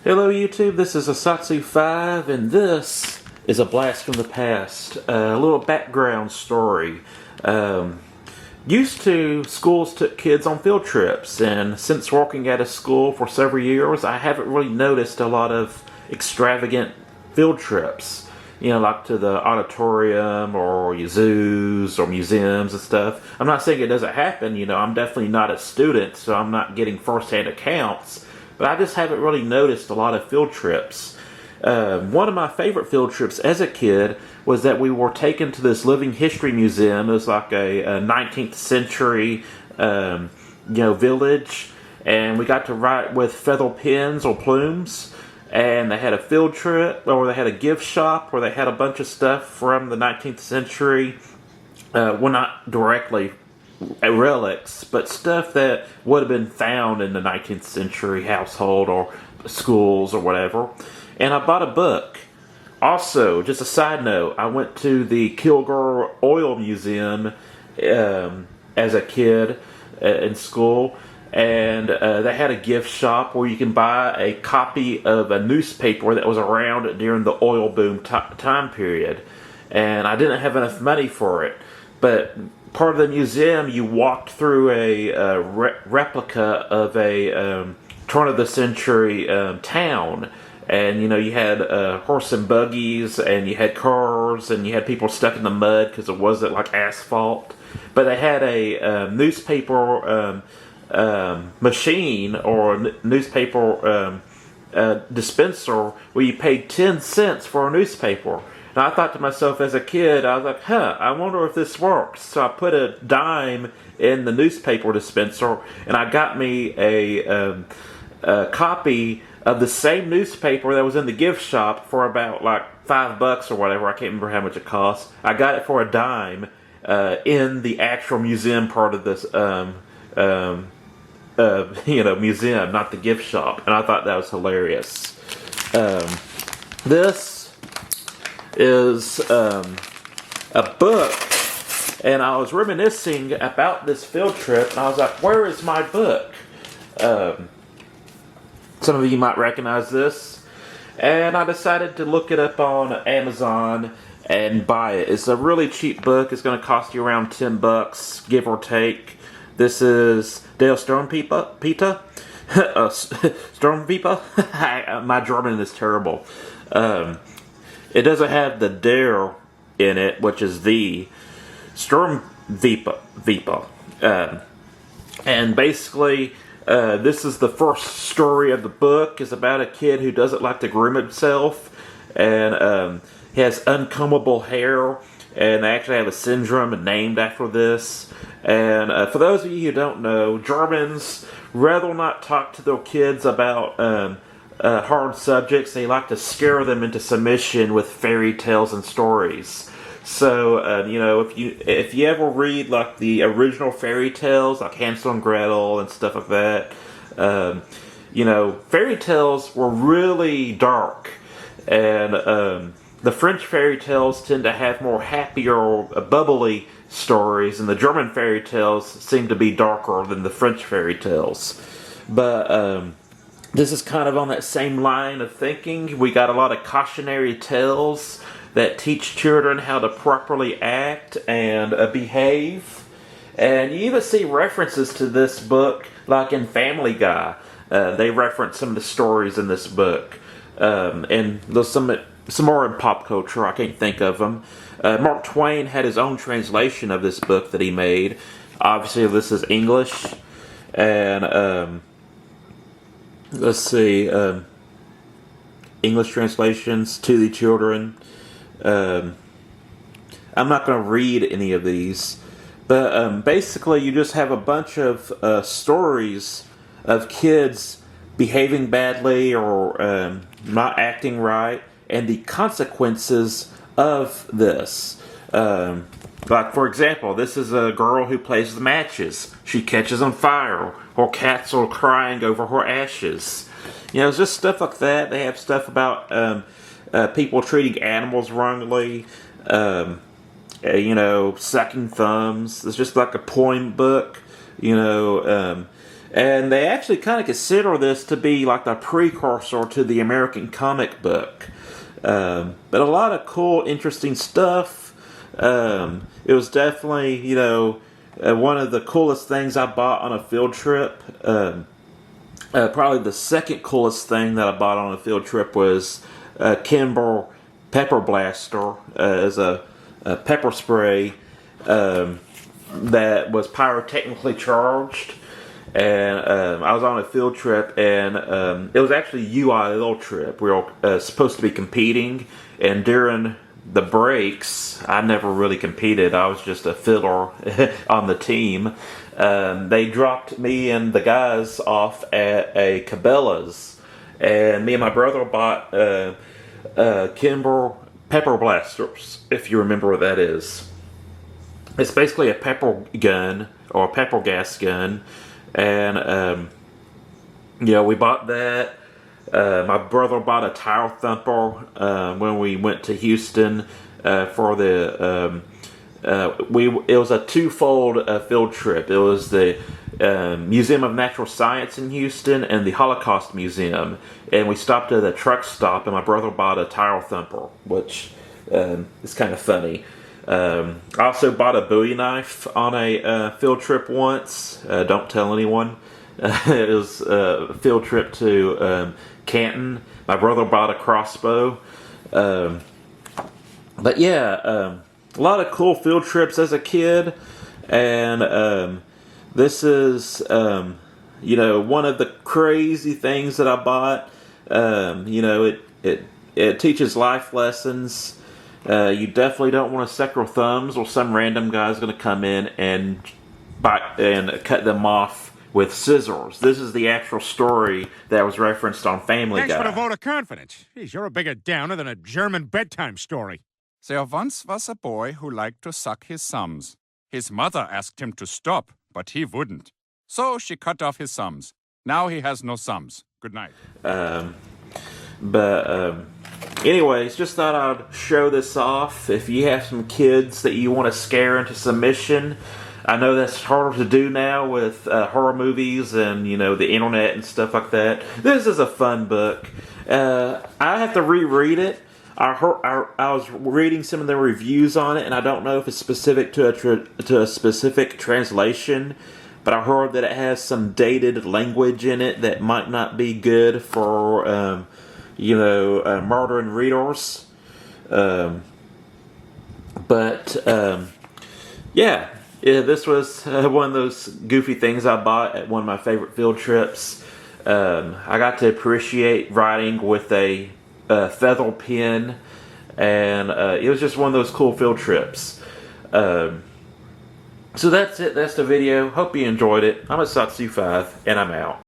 Hello YouTube, this is Asatsu5 and this is a blast from the past. A little background story. Used to, schools took kids on field trips, and since working at a school for several years, I haven't really noticed a lot of extravagant field trips. You know, like to the auditorium or zoos or museums and stuff. I'm not saying it doesn't happen, you know, I'm definitely not a student, so I'm not getting first-hand accounts. But I just haven't really noticed a lot of field trips. One of my favorite field trips as a kid was that we were taken to this living history museum. It was like a 19th century, village, and we got to write with feather pens or plumes. And they had a field trip, or they had a gift shop where they had a bunch of stuff from the 19th century. Well, not directly relics, but stuff that would have been found in the 19th century household or schools or whatever. And I bought a book. Also, just a side note, I went to the Kilgore Oil Museum as a kid in school, and they had a gift shop where you can buy a copy of a newspaper that was around during the oil boom time period. And I didn't have enough money for it, but part of the museum, you walked through a replica of a turn-of-the-century town. And, you know, you had horse and buggies, and you had cars, and you had people stuck in the mud because it wasn't like asphalt. But they had a newspaper machine or newspaper dispenser where you paid 10 cents for a newspaper. And I thought to myself as a kid, I was like, I wonder if this works. So I put a dime in the newspaper dispenser, and I got me a copy of the same newspaper that was in the gift shop for about like $5 or whatever. I can't remember how much it cost. I got it for a dime in the actual museum part of this museum, not the gift shop. And I thought that was hilarious. This is a book, and I was reminiscing about this field trip, and I was like, where is my book? Some of you might recognize this, and I decided to look it up on Amazon and buy it. It's a really cheap book. It's going to cost you around $10, give or take. This is Dale Struwwelpeter. Struwwelpeter? My German is terrible. It doesn't have the der in it, which is the Struwwelpeter. And basically, this is the first story of the book. It's about a kid who doesn't like to groom himself, and he has uncombable hair, and they actually have a syndrome named after this. And for those of you who don't know, Germans rather not talk to their kids about hard subjects. They like to scare them into submission with fairy tales and stories. So, if you ever read like the original fairy tales, like Hansel and Gretel and stuff like that, fairy tales were really dark. And the French fairy tales tend to have more happier, bubbly stories, and the German fairy tales seem to be darker than the French fairy tales. But this is kind of on that same line of thinking. We got a lot of cautionary tales that teach children how to properly act and behave. And you even see references to this book, like in Family Guy. They reference some of the stories in this book. And there's some more in pop culture. I can't think of them. Mark Twain had his own translation of this book that he made. Obviously, this is English. And let's see, English translations to the children. I'm not going to read any of these, but basically you just have a bunch of stories of kids behaving badly or not acting right, and the consequences of this. Like, for example, this is a girl who plays the matches. She catches on fire. Her cats are crying over her ashes. You know, it's just stuff like that. They have stuff about people treating animals wrongly. Sucking thumbs. It's just like a poem book. And they actually kind of consider this to be like the precursor to the American comic book. But a lot of cool, interesting stuff. It was definitely, one of the coolest things I bought on a field trip. Probably the second coolest thing that I bought on a field trip was Kimber Pepper Blaster as a pepper spray that was pyrotechnically charged. And I was on a field trip, and it was actually a UIL trip. We were supposed to be competing, and during the breaks, I never really competed. I was just a filler on the team. They dropped me and the guys off at a Cabela's, and me and my brother bought Kimber Pepper Blasters, if you remember what that is. It's basically a pepper gun, or a pepper gas gun. And, we bought that. My brother bought a tire thumper when we went to Houston for the. It was a twofold field trip. It was the Museum of Natural Science in Houston and the Holocaust Museum. And we stopped at a truck stop, and my brother bought a tire thumper, which is kind of funny. I also bought a Bowie knife on a field trip once. Don't tell anyone. It was a field trip to Canton. My brother bought a crossbow. But yeah, a lot of cool field trips as a kid. And this is, one of the crazy things that I bought. It teaches life lessons. You definitely don't want to suck your thumbs, or some random guy's going to come in and cut them off with scissors. This is the actual story that was referenced on Family Guy. Thanks for the vote of confidence. Jeez, you're a bigger downer than a German bedtime story. There once was a boy who liked to suck his thumbs. His mother asked him to stop, but he wouldn't. So she cut off his thumbs. Now he has no thumbs. Good night. Anyways, just thought I'd show this off. If you have some kids that you want to scare into submission, I know that's harder to do now with horror movies and, the internet and stuff like that. This is a fun book. I have to reread it. I was reading some of the reviews on it, and I don't know if it's specific to a specific translation, but I heard that it has some dated language in it that might not be good for modern readers. Yeah, this was one of those goofy things I bought at one of my favorite field trips. I got to appreciate writing with a feather pen, and it was just one of those cool field trips. So that's it. That's the video. Hope you enjoyed it. I'm a Satsu5, and I'm out.